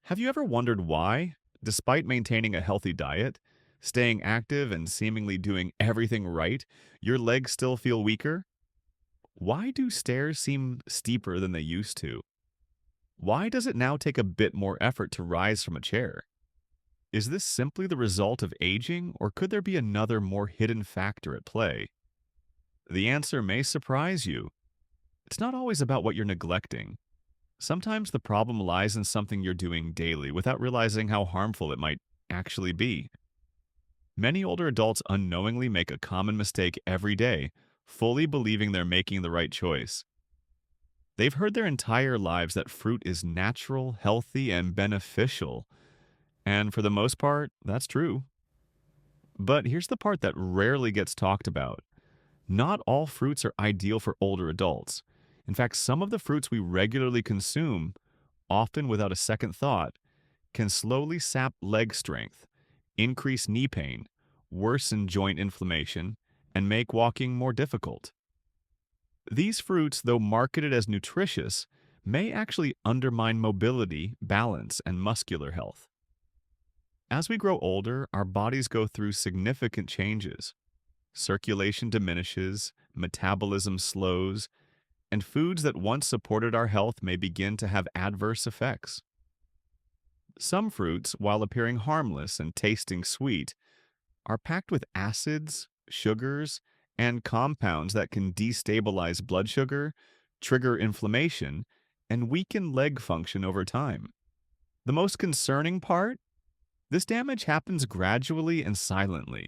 Have you ever wondered why, despite maintaining a healthy diet, staying active, and seemingly doing everything right, your legs still feel weaker? Why do stairs seem steeper than they used to? Why does it now take a bit more effort to rise from a chair? Is this simply the result of aging, or could there be another more hidden factor at play? The answer may surprise you. It's not always about what you're neglecting. Sometimes the problem lies in something you're doing daily without realizing how harmful it might actually be. Many older adults unknowingly make a common mistake every day, fully believing they're making the right choice. They've heard their entire lives that fruit is natural, healthy, and beneficial. And for the most part, that's true. But here's the part that rarely gets talked about. Not all fruits are ideal for older adults. In fact, some of the fruits we regularly consume, often without a second thought, can slowly sap leg strength, increase knee pain, worsen joint inflammation, and make walking more difficult. These fruits, though marketed as nutritious, may actually undermine mobility, balance, and muscular health. As we grow older, our bodies go through significant changes. Circulation diminishes, metabolism slows, and foods that once supported our health may begin to have adverse effects. Some fruits, while appearing harmless and tasting sweet, are packed with acids, sugars, and compounds that can destabilize blood sugar, trigger inflammation, and weaken leg function over time. The most concerning part? This damage happens gradually and silently.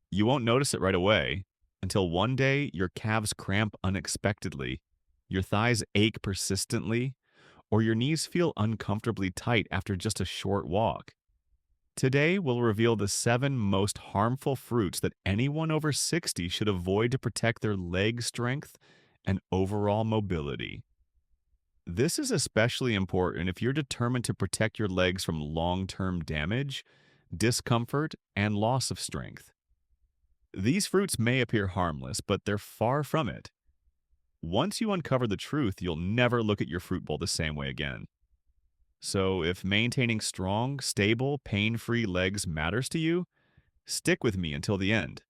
You won't notice it right away until one day your calves cramp unexpectedly, your thighs ache persistently, or your knees feel uncomfortably tight after just a short walk. Today, we'll reveal the 7 most harmful fruits that anyone over 60 should avoid to protect their leg strength and overall mobility. This is especially important if you're determined to protect your legs from long-term damage, discomfort, and loss of strength. These fruits may appear harmless, but they're far from it. Once you uncover the truth, you'll never look at your fruit bowl the same way again. So, if maintaining strong, stable, pain free legs matters to you, stick with me until the end.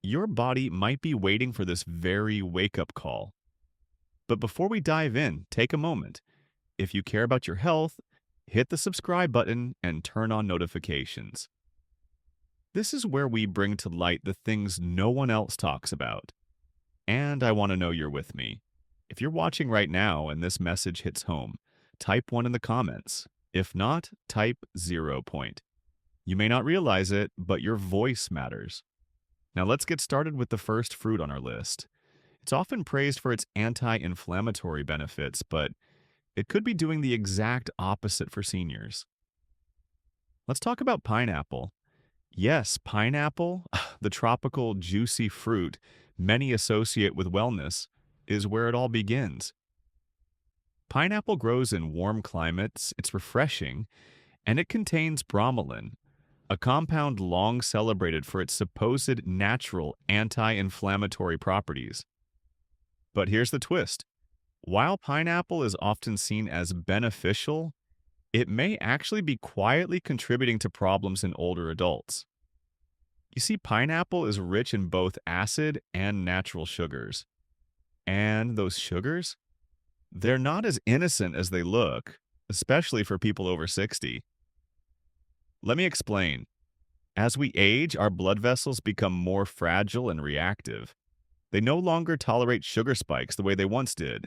Your body might be waiting for this very wake up call. But before we dive in, take a moment. If you care about your health, hit the subscribe button and turn on notifications. This is where we bring to light the things no one else talks about. And I want to know you're with me. If you're watching right now and this message hits home, type 1 in the comments. If not, type 0 point. You may not realize it, but your voice matters. Now let's get started with the first fruit on our list. It's often praised for its anti-inflammatory benefits, but it could be doing the exact opposite for seniors. Let's talk about pineapple. Yes, pineapple, the tropical juicy fruit many associate with wellness, is where it all begins. Pineapple grows in warm climates, it's refreshing, and it contains bromelain, a compound long celebrated for its supposed natural anti-inflammatory properties. But here's the twist. While pineapple is often seen as beneficial, it may actually be quietly contributing to problems in older adults. You see, pineapple is rich in both acid and natural sugars. And those sugars? They're not as innocent as they look, especially for people over 60. Let me explain. As we age, our blood vessels become more fragile and reactive. They no longer tolerate sugar spikes the way they once did.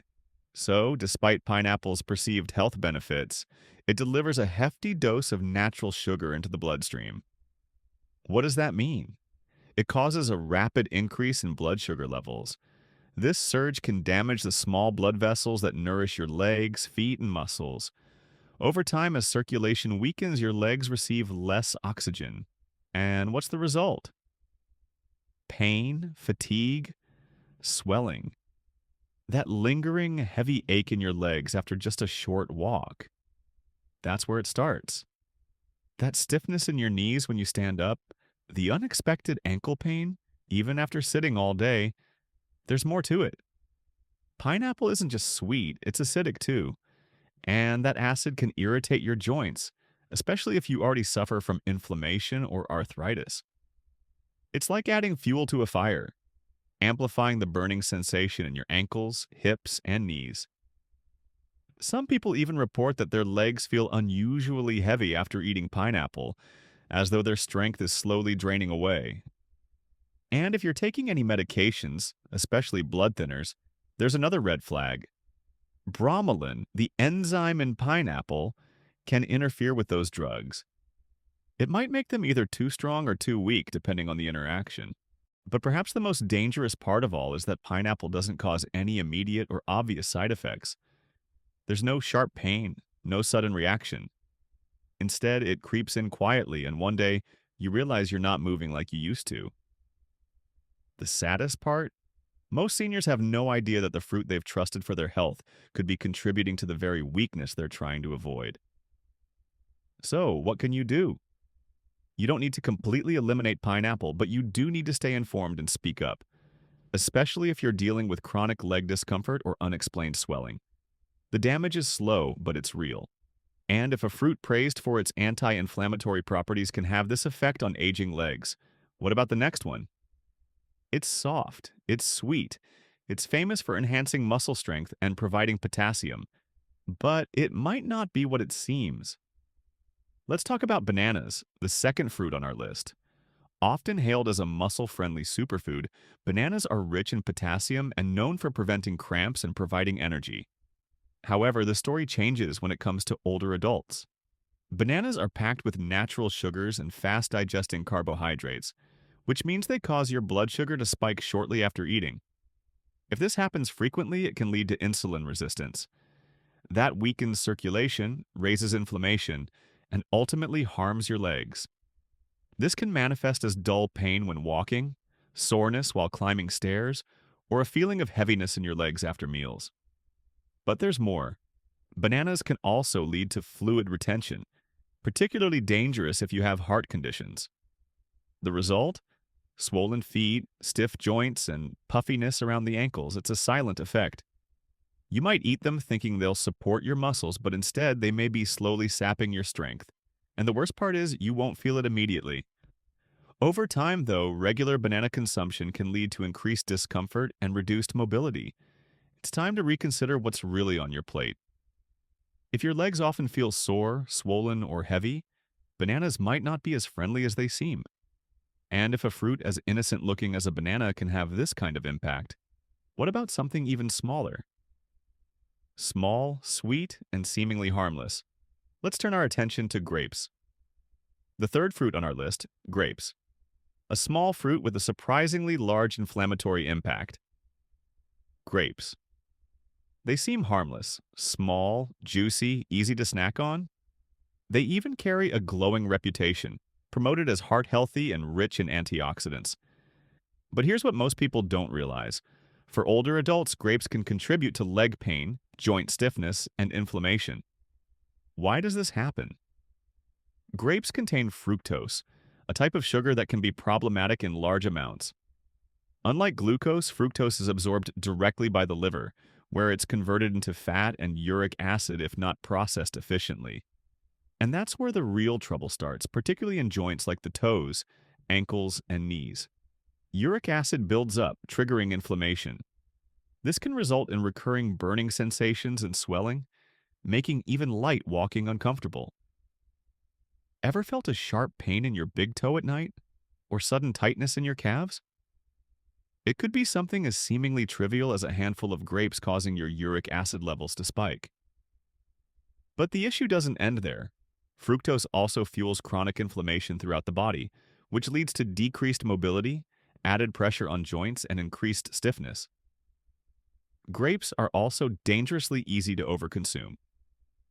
So, despite pineapple's perceived health benefits, it delivers a hefty dose of natural sugar into the bloodstream. What does that mean? It causes a rapid increase in blood sugar levels. This surge can damage the small blood vessels that nourish your legs, feet, and muscles. Over time, as circulation weakens, your legs receive less oxygen. And what's the result? Pain, fatigue, swelling. That lingering, heavy ache in your legs after just a short walk. That's where it starts. That stiffness in your knees when you stand up, the unexpected ankle pain, even after sitting all day, there's more to it. Pineapple isn't just sweet, it's acidic too. and that acid can irritate your joints, especially if you already suffer from inflammation or arthritis. It's like adding fuel to a fire, amplifying the burning sensation in your ankles, hips, and knees. Some people even report that their legs feel unusually heavy after eating pineapple, as though their strength is slowly draining away. And if you're taking any medications, especially blood thinners, there's another red flag. Bromelain, the enzyme in pineapple, can interfere with those drugs. It might make them either too strong or too weak, depending on the interaction. But perhaps the most dangerous part of all is that pineapple doesn't cause any immediate or obvious side effects. There's no sharp pain, no sudden reaction. Instead, it creeps in quietly, and one day, you realize you're not moving like you used to. The saddest part? Most seniors have no idea that the fruit they've trusted for their health could be contributing to the very weakness they're trying to avoid. So, what can you do? You don't need to completely eliminate pineapple, but you do need to stay informed and speak up, especially if you're dealing with chronic leg discomfort or unexplained swelling. The damage is slow, but it's real. And if a fruit praised for its anti-inflammatory properties can have this effect on aging legs, what about the next one? It's soft, it's sweet, it's famous for enhancing muscle strength and providing potassium, but it might not be what it seems. Let's talk about bananas, the second fruit on our list. Often hailed as a muscle-friendly superfood, bananas are rich in potassium and known for preventing cramps and providing energy. However, the story changes when it comes to older adults. Bananas are packed with natural sugars and fast-digesting carbohydrates, which means they cause your blood sugar to spike shortly after eating. If this happens frequently, it can lead to insulin resistance. That weakens circulation, raises inflammation, and ultimately harms your legs. This can manifest as dull pain when walking, soreness while climbing stairs, or a feeling of heaviness in your legs after meals. But there's more. Bananas can also lead to fluid retention, particularly dangerous if you have heart conditions. The result? Swollen feet, stiff joints, and puffiness around the ankles. It's a silent effect. You might eat them thinking they'll support your muscles, but instead they may be slowly sapping your strength. And the worst part is you won't feel it immediately. Over time, though, regular banana consumption can lead to increased discomfort and reduced mobility. It's time to reconsider what's really on your plate. If your legs often feel sore, swollen, or heavy, bananas might not be as friendly as they seem. And if a fruit as innocent looking as a banana can have this kind of impact, what about something even smaller? Small, sweet, and seemingly harmless. Let's turn our attention to grapes. The third fruit on our list, grapes. A small fruit with a surprisingly large inflammatory impact. Grapes. They seem harmless, small, juicy, easy to snack on. They even carry a glowing reputation, promoted as heart-healthy and rich in antioxidants. But here's what most people don't realize. For older adults, grapes can contribute to leg pain, joint stiffness, and inflammation. Why does this happen? Grapes contain fructose, a type of sugar that can be problematic in large amounts. Unlike glucose, fructose is absorbed directly by the liver, where it's converted into fat and uric acid if not processed efficiently. And that's where the real trouble starts, particularly in joints like the toes, ankles, and knees. Uric acid builds up, triggering inflammation. This can result in recurring burning sensations and swelling, making even light walking uncomfortable. Ever felt a sharp pain in your big toe at night? Or sudden tightness in your calves? It could be something as seemingly trivial as a handful of grapes causing your uric acid levels to spike. But the issue doesn't end there. Fructose also fuels chronic inflammation throughout the body, which leads to decreased mobility, added pressure on joints, and increased stiffness. Grapes are also dangerously easy to overconsume.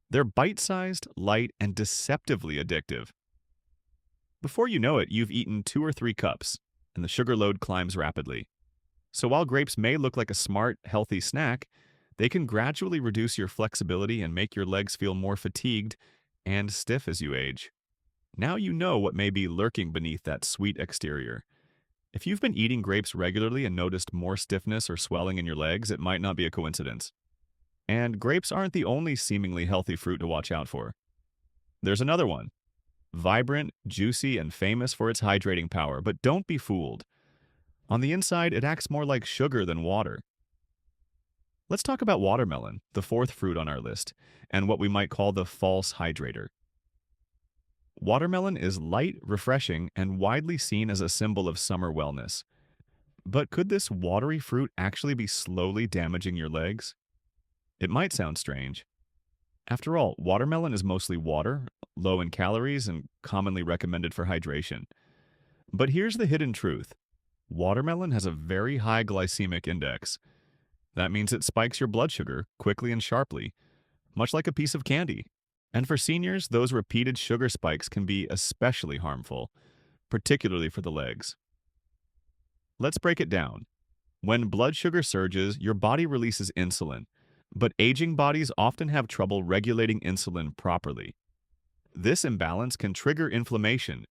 They're bite-sized, light, and deceptively addictive. Before you know it, you've eaten 2 or 3 cups, and the sugar load climbs rapidly. So while grapes may look like a smart, healthy snack, they can gradually reduce your flexibility and make your legs feel more fatigued and stiff as you age. Now you know what may be lurking beneath that sweet exterior. If you've been eating grapes regularly and noticed more stiffness or swelling in your legs, it might not be a coincidence. And grapes aren't the only seemingly healthy fruit to watch out for. There's another one. Vibrant, juicy, and famous for its hydrating power, but don't be fooled. On the inside, it acts more like sugar than water. Let's talk about watermelon, the fourth fruit on our list, and what we might call the false hydrator. Watermelon is light, refreshing, and widely seen as a symbol of summer wellness. But could this watery fruit actually be slowly damaging your legs? It might sound strange. After all, watermelon is mostly water, low in calories, and commonly recommended for hydration. But here's the hidden truth. Watermelon has a very high glycemic index. That means it spikes your blood sugar quickly and sharply, much like a piece of candy. And for seniors, those repeated sugar spikes can be especially harmful, particularly for the legs. Let's break it down. When blood sugar surges, your body releases insulin, but aging bodies often have trouble regulating insulin properly. This imbalance can trigger inflammation,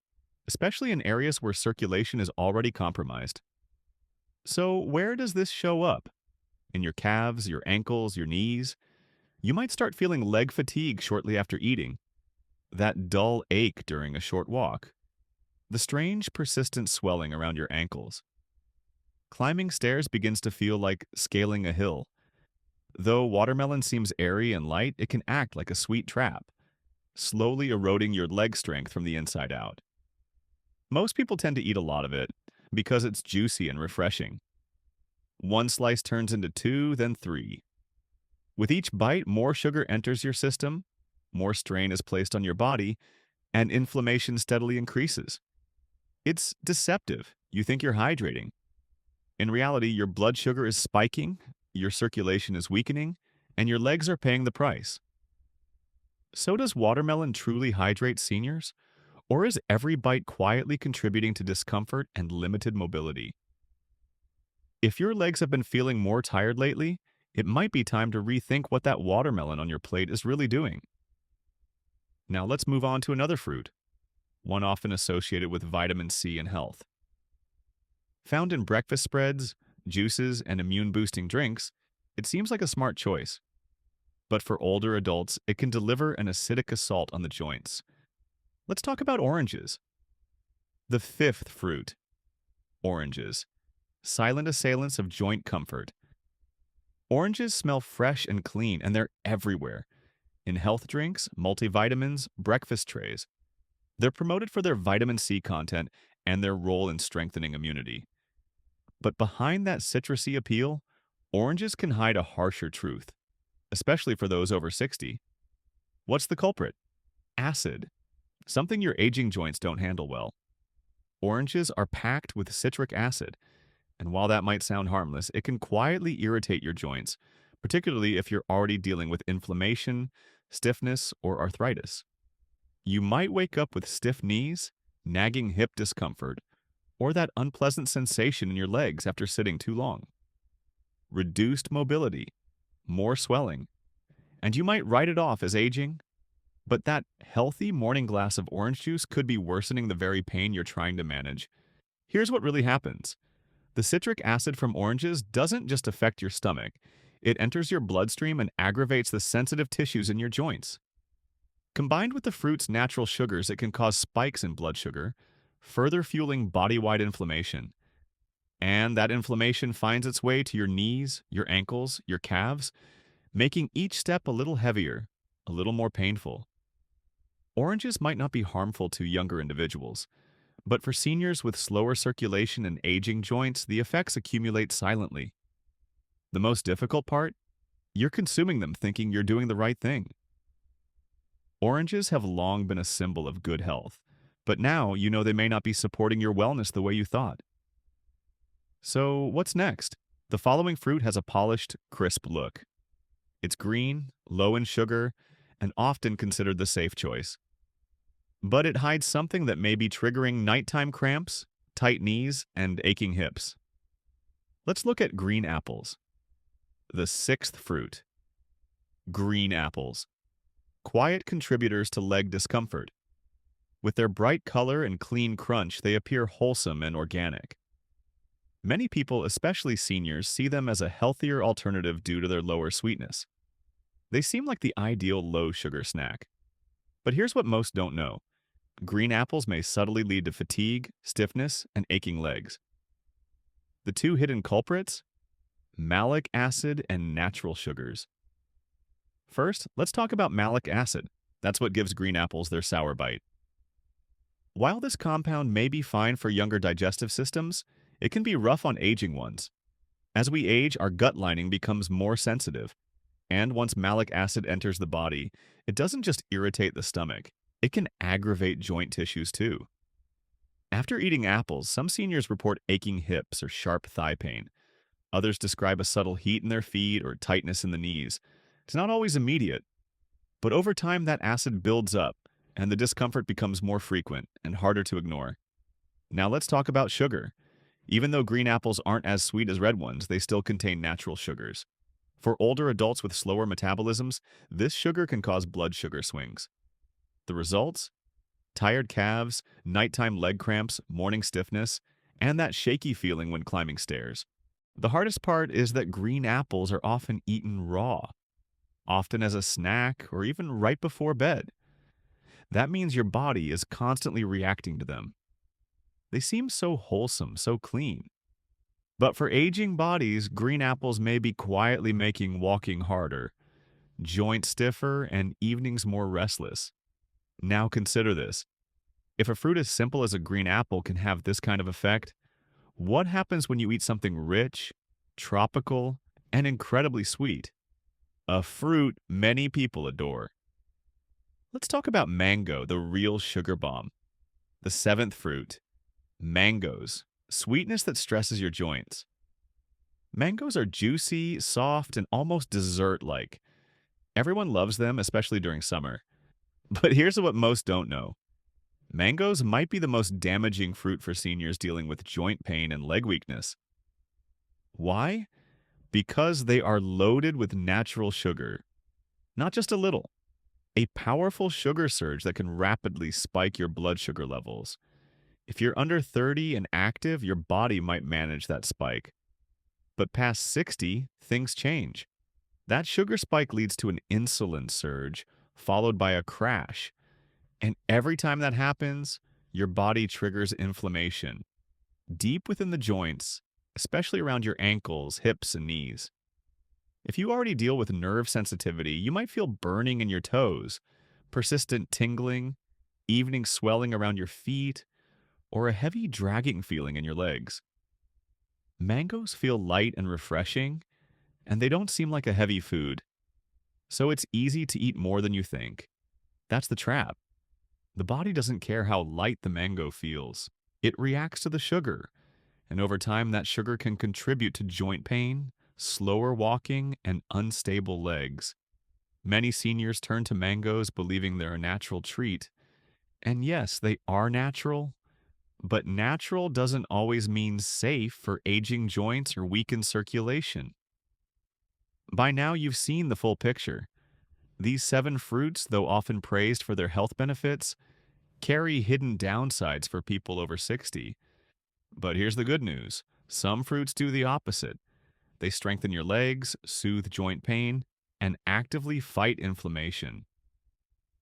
especially in areas where circulation is already compromised. So, where does this show up? In your calves, your ankles, your knees? You might start feeling leg fatigue shortly after eating, that dull ache during a short walk, the strange persistent swelling around your ankles. Climbing stairs begins to feel like scaling a hill. Though watermelon seems airy and light, it can act like a sweet trap, slowly eroding your leg strength from the inside out. Most people tend to eat a lot of it because it's juicy and refreshing. One slice turns into two, then three. With each bite, more sugar enters your system, more strain is placed on your body, and inflammation steadily increases. It's deceptive. You think you're hydrating. In reality, your blood sugar is spiking, your circulation is weakening, and your legs are paying the price. So does watermelon truly hydrate seniors? Or is every bite quietly contributing to discomfort and limited mobility? If your legs have been feeling more tired lately, it might be time to rethink what that watermelon on your plate is really doing. Now let's move on to another fruit, one often associated with vitamin C and health. Found in breakfast spreads, juices, and immune-boosting drinks, it seems like a smart choice. But for older adults, it can deliver an acidic assault on the joints. Let's talk about oranges. The fifth fruit, oranges, silent assailants of joint comfort. Oranges smell fresh and clean, and they're everywhere. In health drinks, multivitamins, breakfast trays. They're promoted for their vitamin C content and their role in strengthening immunity. But behind that citrusy appeal, oranges can hide a harsher truth, especially for those over 60. What's the culprit? Acid, something your aging joints don't handle well. Oranges are packed with citric acid, and while that might sound harmless, it can quietly irritate your joints, particularly if you're already dealing with inflammation, stiffness, or arthritis. You might wake up with stiff knees, nagging hip discomfort, or that unpleasant sensation in your legs after sitting too long. Reduced mobility, more swelling, and you might write it off as aging, but that healthy morning glass of orange juice could be worsening the very pain you're trying to manage. Here's what really happens. The citric acid from oranges doesn't just affect your stomach, it enters your bloodstream and aggravates the sensitive tissues in your joints. Combined with the fruit's natural sugars, it can cause spikes in blood sugar, further fueling body-wide inflammation. And that inflammation finds its way to your knees, your ankles, your calves, making each step a little heavier, a little more painful. Oranges might not be harmful to younger individuals, but for seniors with slower circulation and aging joints, the effects accumulate silently. The most difficult part? You're consuming them thinking you're doing the right thing. Oranges have long been a symbol of good health, but now you know they may not be supporting your wellness the way you thought. So, what's next? The following fruit has a polished, crisp look. It's green, low in sugar, and often considered the safe choice. But it hides something that may be triggering nighttime cramps, tight knees, and aching hips. Let's look at green apples. The sixth fruit. Green apples. Quiet contributors to leg discomfort. With their bright color and clean crunch, they appear wholesome and organic. Many people, especially seniors, see them as a healthier alternative due to their lower sweetness. They seem like the ideal low-sugar snack. But here's what most don't know. Green apples may subtly lead to fatigue, stiffness, and aching legs. The two hidden culprits? Malic acid and natural sugars. First, let's talk about malic acid. That's what gives green apples their sour bite. While this compound may be fine for younger digestive systems, it can be rough on aging ones. As we age, our gut lining becomes more sensitive, and once malic acid enters the body, it doesn't just irritate the stomach, it can aggravate joint tissues too. After eating apples, some seniors report aching hips or sharp thigh pain. Others describe a subtle heat in their feet or tightness in the knees. It's not always immediate, but over time that acid builds up, and the discomfort becomes more frequent and harder to ignore. Now let's talk about sugar. Even though green apples aren't as sweet as red ones, they still contain natural sugars. For older adults with slower metabolisms, this sugar can cause blood sugar swings. The results? Tired calves, nighttime leg cramps, morning stiffness, and that shaky feeling when climbing stairs. The hardest part is that green apples are often eaten raw, often as a snack or even right before bed. That means your body is constantly reacting to them. They seem so wholesome, so clean. But for aging bodies, green apples may be quietly making walking harder, joints stiffer, and evenings more restless. Now consider this. If a fruit as simple as a green apple can have this kind of effect, what happens when you eat something rich, tropical, and incredibly sweet? A fruit many people adore. Let's talk about mango, the real sugar bomb. The seventh fruit, mangoes, sweetness that stresses your joints. Mangoes are juicy, soft, and almost dessert-like. Everyone loves them, especially during summer. But here's what most don't know. Mangoes might be the most damaging fruit for seniors dealing with joint pain and leg weakness. Why? Because they are loaded with natural sugar. Not just a little. A powerful sugar surge that can rapidly spike your blood sugar levels. If you're under 30 and active, your body might manage that spike. But past 60, things change. That sugar spike leads to an insulin surge, followed by a crash. And every time that happens, your body triggers inflammation. Deep within the joints, especially around your ankles, hips, and knees. If you already deal with nerve sensitivity, you might feel burning in your toes, persistent tingling, evening swelling around your feet, or a heavy dragging feeling in your legs. Mangoes feel light and refreshing, and they don't seem like a heavy food. So it's easy to eat more than you think. That's the trap. The body doesn't care how light the mango feels. It reacts to the sugar, and over time that sugar can contribute to joint pain, slower walking, and unstable legs. Many seniors turn to mangoes believing they're a natural treat. And yes, they are natural, but natural doesn't always mean safe for aging joints or weakened circulation. By now, you've seen the full picture. These 7 fruits, though often praised for their health benefits, carry hidden downsides for people over 60. But here's the good news. Some fruits do the opposite. They strengthen your legs, soothe joint pain, and actively fight inflammation.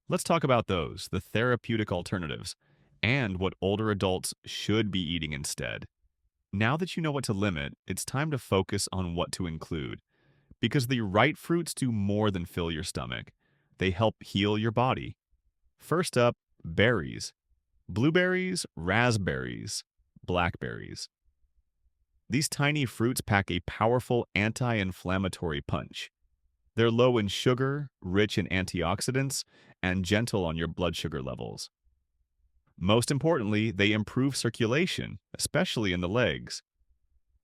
Let's talk about those, the therapeutic alternatives, and what older adults should be eating instead. Now that you know what to limit, it's time to focus on what to include. Because the right fruits do more than fill your stomach. They help heal your body. First up, berries. Blueberries, raspberries, blackberries. These tiny fruits pack a powerful anti-inflammatory punch. They're low in sugar, rich in antioxidants, and gentle on your blood sugar levels. Most importantly, they improve circulation, especially in the legs.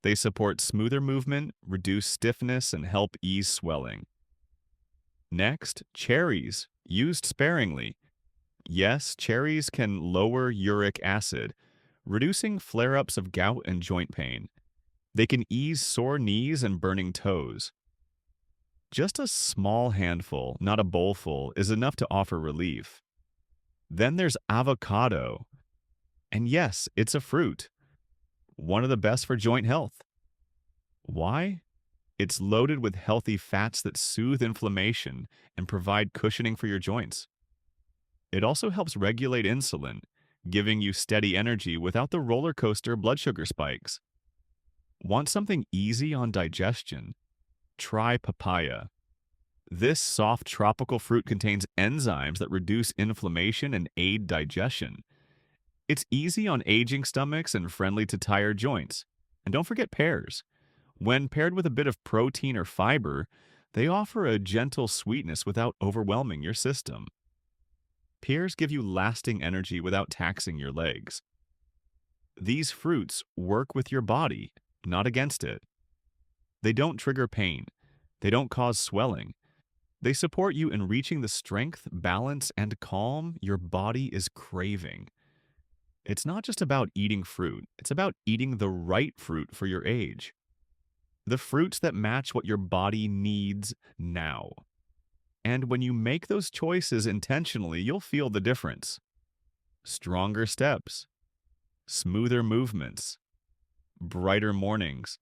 They support smoother movement, reduce stiffness, and help ease swelling. Next, cherries, used sparingly. Yes, cherries can lower uric acid, reducing flare-ups of gout and joint pain. They can ease sore knees and burning toes. Just a small handful, not a bowlful, is enough to offer relief. Then there's avocado. And yes, it's a fruit. One of the best for joint health. Why? It's loaded with healthy fats that soothe inflammation and provide cushioning for your joints. It also helps regulate insulin, giving you steady energy without the roller coaster blood sugar spikes. Want something easy on digestion? Try papaya. This soft tropical fruit contains enzymes that reduce inflammation and aid digestion. It's easy on aging stomachs and friendly to tired joints. And don't forget pears. When paired with a bit of protein or fiber, they offer a gentle sweetness without overwhelming your system. Pears give you lasting energy without taxing your legs. These fruits work with your body, not against it. They don't trigger pain. They don't cause swelling. They support you in reaching the strength, balance, and calm your body is craving. It's not just about eating fruit, it's about eating the right fruit for your age. The fruits that match what your body needs now. And when you make those choices intentionally, you'll feel the difference. Stronger steps, smoother movements, brighter mornings.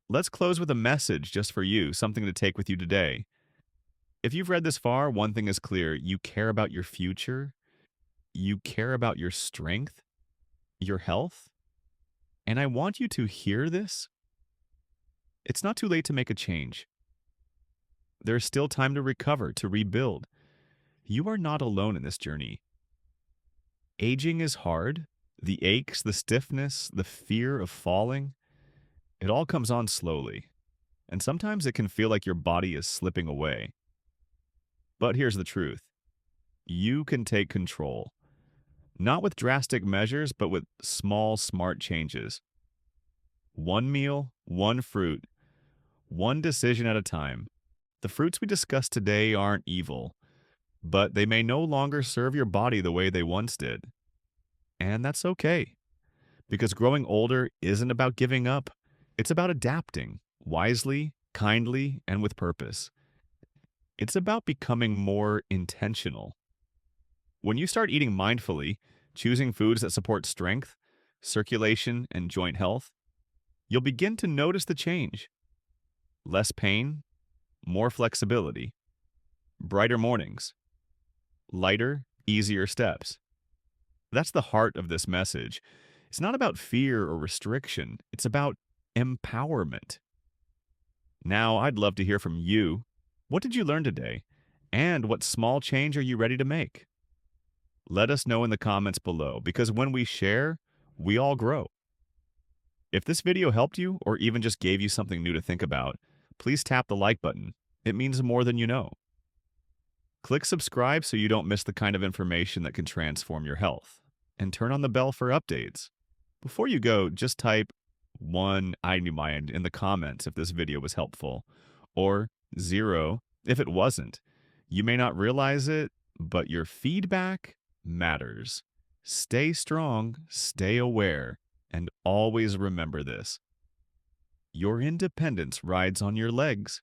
Let's close with a message just for you, something to take with you today. If you've read this far, one thing is clear: you care about your future, you care about your strength, your health, and I want you to hear this. It's not too late to make a change. There's still time to recover, to rebuild. You are not alone in this journey. Aging is hard. The aches, the stiffness, the fear of falling, it all comes on slowly. And sometimes it can feel like your body is slipping away. But here's the truth. You can take control. Not with drastic measures, but with small, smart changes. One meal, one fruit, one decision at a time. The fruits we discussed today aren't evil, but they may no longer serve your body the way they once did. And that's okay, because growing older isn't about giving up. It's about adapting, wisely, kindly, and with purpose. It's about becoming more intentional. When you start eating mindfully, choosing foods that support strength, circulation, and joint health, you'll begin to notice the change. Less pain, more flexibility, brighter mornings, lighter, easier steps. That's the heart of this message. It's not about fear or restriction. It's about empowerment. Now, I'd love to hear from you. What did you learn today? And what small change are you ready to make? Let us know in the comments below, because when we share, we all grow. If this video helped you, or even just gave you something new to think about, please tap the like button. It means more than you know. Click subscribe so you don't miss the kind of information that can transform your health. And turn on the bell for updates. Before you go, just type 1 I knew mind in the comments if this video was helpful, or 0 if it wasn't. You may not realize it, but your feedback matters. Stay strong, stay aware, and always remember this. Your independence rides on your legs.